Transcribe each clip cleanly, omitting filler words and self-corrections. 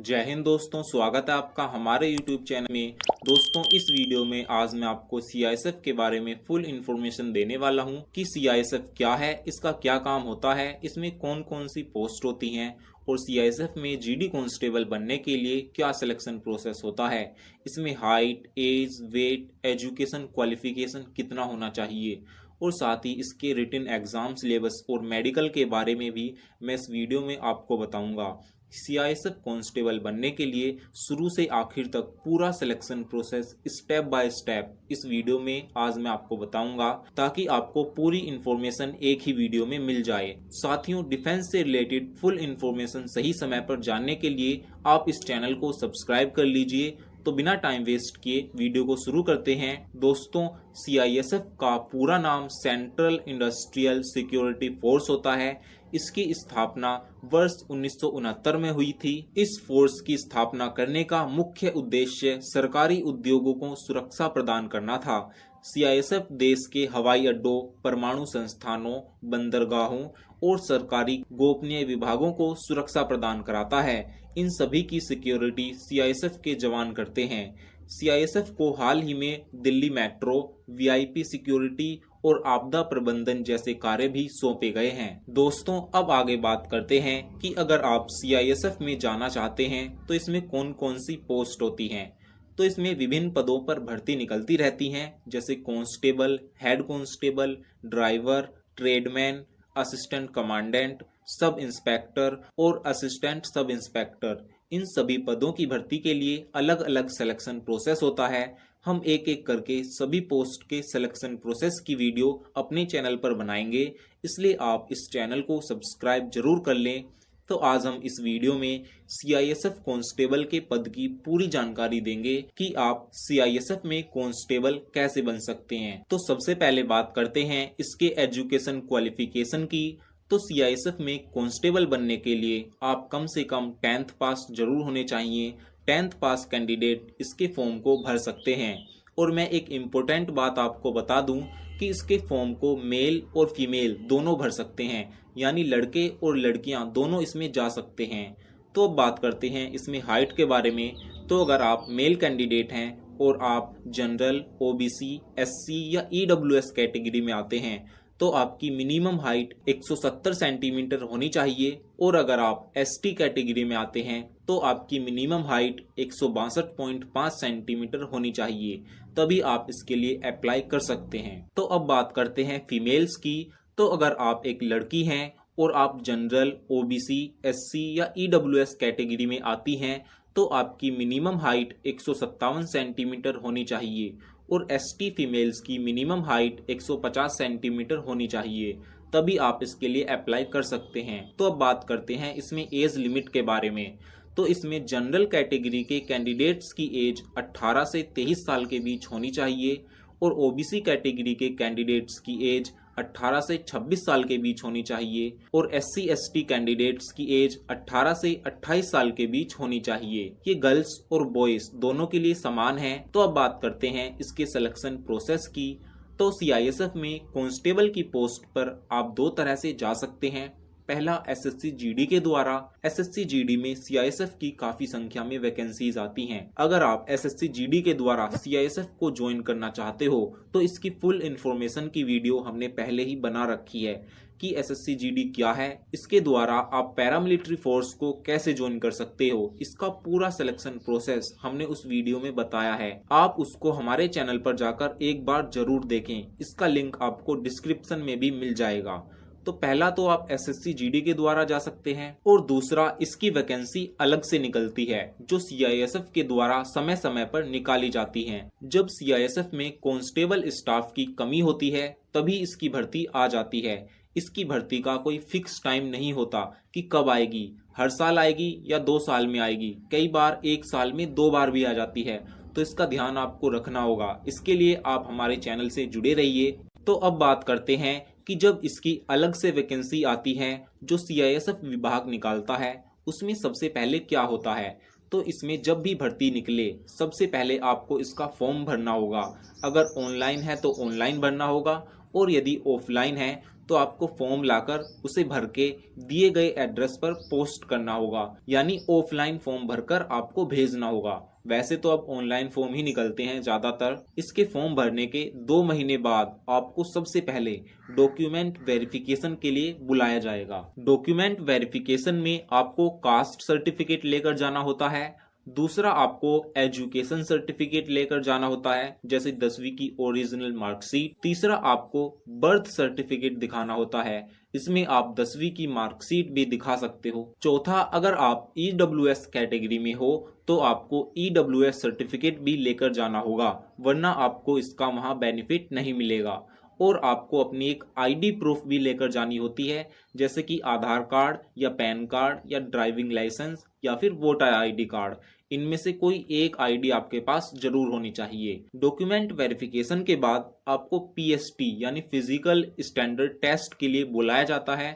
जय हिंद दोस्तों, स्वागत है आपका हमारे YouTube चैनल में। दोस्तों, इस वीडियो में आज मैं आपको CISF के बारे में फुल इन्फॉर्मेशन देने वाला हूं कि CISF क्या है, इसका क्या काम होता है, इसमें कौन कौन सी पोस्ट होती हैं और CISF में GD कांस्टेबल बनने के लिए क्या सिलेक्शन प्रोसेस होता है। इसमें height, age, weight, education qualification कितना होना चाहिए और साथ ही इसके रिटन एग्जाम सिलेबस और मेडिकल के बारे में भी मैं इस वीडियो में आपको बताऊंगा। CISF कांस्टेबल बनने के लिए शुरू से आखिर तक पूरा selection process step by step इस वीडियो में आज मैं आपको बताऊंगा, ताकि आपको पूरी इन्फॉर्मेशन एक ही वीडियो में मिल जाए। साथियों, डिफेंस से रिलेटेड फुल इन्फॉर्मेशन सही समय पर जानने के लिए आप इस चैनल को सब्सक्राइब कर लीजिए। तो बिना टाइम वेस्ट किए वीडियो को शुरू करते हैं। दोस्तों, CISF का पूरा नाम सेंट्रल इंडस्ट्रियल सिक्योरिटी फोर्स होता है। इसकी स्थापना वर्ष 1969 में हुई थी। इस फोर्स की स्थापना करने का मुख्य उद्देश्य सरकारी उद्योगों को सुरक्षा प्रदान करना था। CISF देश के हवाई अड्डों, परमाणु संस्थानों, बंदरगाहों और सरकारी गोपनीय विभागों को सुरक्षा प्रदान कराता है। इन सभी की सिक्योरिटी CISF के जवान करते हैं। CISF को हाल ही में दिल्ली मेट्रो, VIP सिक्योरिटी और आपदा प्रबंधन जैसे कार्य भी सौंपे गए हैं। दोस्तों, अब आगे बात करते हैं कि अगर आप CISF में जाना चाहते हैं तो इसमें कौन कौन सी पोस्ट होती हैं। तो इसमें विभिन्न पदों पर भर्ती निकलती रहती हैं, जैसे constable, head constable, driver, tradesman, assistant commandant, sub inspector और असिस्टेंट सब इंस्पेक्टर। इन सभी पदों की भर्ती के लिए अलग अलग सिलेक्शन प्रोसेस होता है। हम एक एक करके सभी पोस्ट के सिलेक्शन प्रोसेस की वीडियो अपने चैनल पर बनाएंगे, इसलिए आप इस चैनल को सब्सक्राइब जरूर कर लें। तो आज हम इस वीडियो में CISF कांस्टेबल के पद की पूरी जानकारी देंगे कि आप CISF में कांस्टेबल कैसे बन सकते हैं। तो सबसे पहले बात करते हैं इसके एजुकेशन क्वालिफिकेशन की। तो CISF में कांस्टेबल बनने के लिए आप कम से कम 10th पास जरूर होने चाहिए। 10th पास कैंडिडेट इसके फॉर्म को भर सकते हैं। और मैं एक इम्पोर्टेंट बात आपको बता दूं कि इसके फॉर्म को मेल और फीमेल दोनों भर सकते हैं, यानी लड़के और लड़कियां दोनों इसमें जा सकते हैं। तो अब बात करते हैं इसमें हाइट के बारे में। तो अगर आप मेल कैंडिडेट हैं और आप जनरल, OBC, SC या EWS कैटेगरी में आते हैं तो आपकी मिनिमम हाइट 170 सेंटीमीटर होनी चाहिए। और अगर आप ST कैटेगरी में आते हैं तो आपकी मिनिमम हाइट 162.5 सेंटीमीटर होनी चाहिए, तभी आप इसके लिए अप्लाई कर सकते हैं। तो अब बात करते हैं फीमेल्स की। तो अगर आप एक लड़की हैं और आप जनरल, OBC, SC या EWS कैटेगरी में आती हैं तो आपकी मिनिमम हाइट 157 सेंटीमीटर होनी चाहिए और ST फीमेल्स की मिनिमम हाइट 150 सेंटीमीटर होनी चाहिए, तभी आप इसके लिए अप्लाई कर सकते हैं। तो अब बात करते हैं इसमें एज लिमिट के बारे में। तो इसमें जनरल कैटेगरी के कैंडिडेट्स की एज 18 से 23 साल के बीच होनी चाहिए और OBC कैटेगरी के कैंडिडेट्स की एज 18 से 26 साल के बीच होनी चाहिए और SC ST कैंडिडेट्स की एज 18 से 28 साल के बीच होनी चाहिए। ये गर्ल्स और बॉयज दोनों के लिए समान है। तो अब बात करते हैं इसके सिलेक्शन प्रोसेस की। तो CISF में कांस्टेबल की पोस्ट पर आप दो तरह से जा सकते हैं। पहला SSC GD के द्वारा। SSC GD में CISF की काफी संख्या में वैकेंसीज आती हैं। अगर आप SSC GD के द्वारा CISF को ज्वाइन करना चाहते हो तो इसकी फुल इन्फॉर्मेशन की वीडियो हमने पहले ही बना रखी है कि SSC GD क्या है, इसके द्वारा आप पैरामिलिट्री फोर्स को कैसे ज्वाइन कर सकते हो। इसका पूरा सिलेक्शन प्रोसेस हमने उस वीडियो में बताया है, आप उसको हमारे चैनल पर जाकर एक बार जरूर देखें। इसका लिंक आपको डिस्क्रिप्शन में भी मिल जाएगा। तो पहला तो आप SSC GD के द्वारा जा सकते हैं और दूसरा इसकी वैकेंसी अलग से निकलती है जो CISF के द्वारा समय समय पर निकाली जाती है। जब CISF में कांस्टेबल स्टाफ की कमी होती है तभी इसकी भर्ती आ जाती है। इसकी भर्ती का कोई फिक्स टाइम नहीं होता कि कब आएगी, हर साल आएगी या 2 साल में आएगी, कई बार 1 साल में 2 बार भी आ जाती है। तो इसका ध्यान आपको रखना होगा। इसके लिए आप हमारे चैनल से जुड़े रहिए। तो अब बात करते हैं कि जब इसकी अलग से वैकेंसी आती है जो CISF विभाग निकालता है, उसमें सबसे पहले क्या होता है। तो इसमें जब भी भर्ती निकले सबसे पहले आपको इसका फॉर्म भरना होगा। अगर ऑनलाइन है तो ऑनलाइन भरना होगा और यदि ऑफलाइन है तो आपको फॉर्म लाकर उसे भर के दिए गए एड्रेस पर पोस्ट करना होगा, यानी ऑफलाइन फॉर्म भरकर आपको भेजना होगा। वैसे तो अब ऑनलाइन फॉर्म ही निकलते हैं ज्यादातर। इसके फॉर्म भरने के 2 महीने बाद आपको सबसे पहले डॉक्यूमेंट वेरिफिकेशन के लिए बुलाया जाएगा। डॉक्यूमेंट वेरिफिकेशन में आपको कास्ट सर्टिफिकेट लेकर जाना होता है। दूसरा, आपको एजुकेशन सर्टिफिकेट लेकर जाना होता है, जैसे 10वीं की ओरिजिनल मार्कशीट। तीसरा, आपको बर्थ सर्टिफिकेट दिखाना होता है, इसमें आप 10वीं की मार्कशीट भी दिखा सकते हो। चौथा, अगर आप EWS कैटेगरी में हो तो आपको EWS सर्टिफिकेट भी लेकर जाना होगा, वरना आपको इसका वहां बेनिफिट नहीं मिलेगा। और आपको अपनी एक ID प्रूफ भी लेकर जानी होती है, जैसे कि आधार कार्ड या पैन कार्ड या ड्राइविंग लाइसेंस या फिर वोटर ID कार्ड। इनमें से कोई एक ID आपके पास जरूर होनी चाहिए। डॉक्यूमेंट वेरिफिकेशन के बाद आपको PST यानी फिजिकल स्टैंडर्ड टेस्ट के लिए बुलाया जाता है।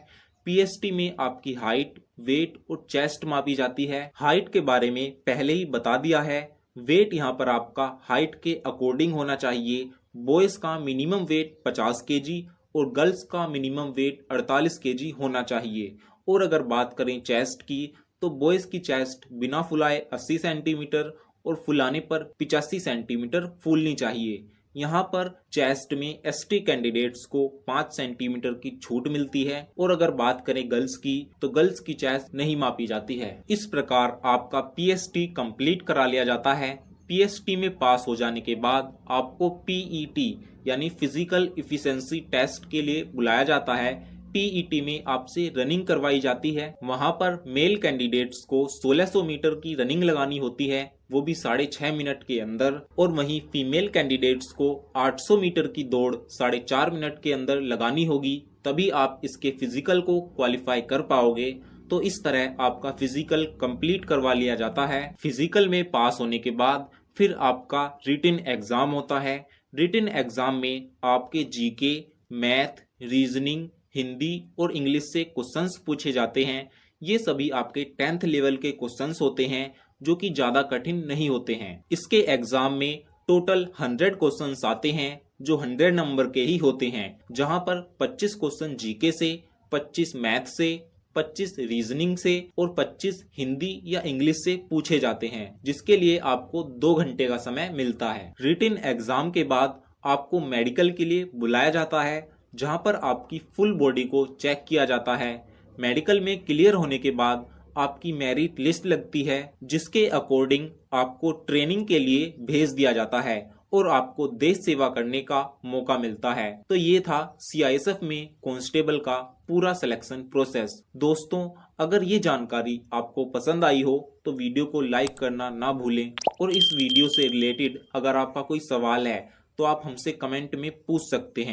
PST में आपकी हाइट, वेट और चेस्ट मापी जाती है। हाइट के बारे में पहले ही बता दिया है। वेट यहाँ पर आपका हाइट के अकॉर्डिंग होना चाहिए। बॉयज का मिनिमम वेट 50 kg और गर्ल्स का मिनिमम वेट 48 kg होना चाहिए। और अगर बात करें चेस्ट की, तो बॉयज की चेस्ट बिना फुलाए 80 सेंटीमीटर और फुलाने पर 85 सेंटीमीटर फूलनी चाहिए। यहाँ पर चेस्ट में ST कैंडिडेट्स को 5 सेंटीमीटर की छूट मिलती है। और अगर बात करें गर्ल्स की, तो गर्ल्स की चेस्ट नहीं मापी जाती है। इस प्रकार आपका PST कंप्लीट करा लिया जाता है। PST में पास हो जाने के बाद आपको PET यानी फिजिकल इफिशिएंसी टेस्ट के लिए बुलाया जाता है। PET में आपसे रनिंग करवाई जाती है। वहां पर मेल कैंडिडेट्स को 1600 मीटर की रनिंग लगानी होती है, वो भी 6.5 मिनट के अंदर। और वहीं फीमेल कैंडिडेट्स को 800 मीटर की दौड़ 4.5 मिनट के अंदर लगानी होगी, तभी आप इसके फिजिकल को क्वालिफाई कर पाओगे। तो इस तरह आपका फिजिकल कंप्लीट करवा लिया जाता है। फिजिकल में पास होने के बाद फिर आपका रिटन एग्जाम होता है। रिटन एग्जाम में आपके GK, मैथ, रीजनिंग, हिंदी और इंग्लिश से क्वेश्चंस पूछे जाते हैं। ये सभी आपके 10th लेवल के क्वेश्चंस होते हैं, जो कि ज्यादा कठिन नहीं होते हैं। इसके एग्जाम में टोटल 100 क्वेश्चंस आते हैं, जो 100 नंबर के ही होते हैं, जहां पर 25 क्वेश्चन GK से, 25 मैथ से, 25 रीजनिंग से और 25 हिंदी या इंग्लिश से पूछे जाते हैं, जिसके लिए आपको 2 घंटे का समय मिलता है। रिटन एग्जाम के बाद आपको मेडिकल के लिए बुलाया जाता है, जहां पर आपकी फुल बॉडी को चेक किया जाता है। मेडिकल में क्लियर होने के बाद आपकी मेरिट लिस्ट लगती है, जिसके अकॉर्डिंग आपको ट्रेनिंग के लिए भेज दिया जाता है और आपको देश सेवा करने का मौका मिलता है। तो ये था CISF में कांस्टेबल का पूरा सिलेक्शन प्रोसेस। दोस्तों, अगर ये जानकारी आपको पसंद आई हो तो वीडियो को लाइक करना ना भूलें। और इस वीडियो से रिलेटेड अगर आपका कोई सवाल है तो आप हमसे कमेंट में पूछ सकते हैं।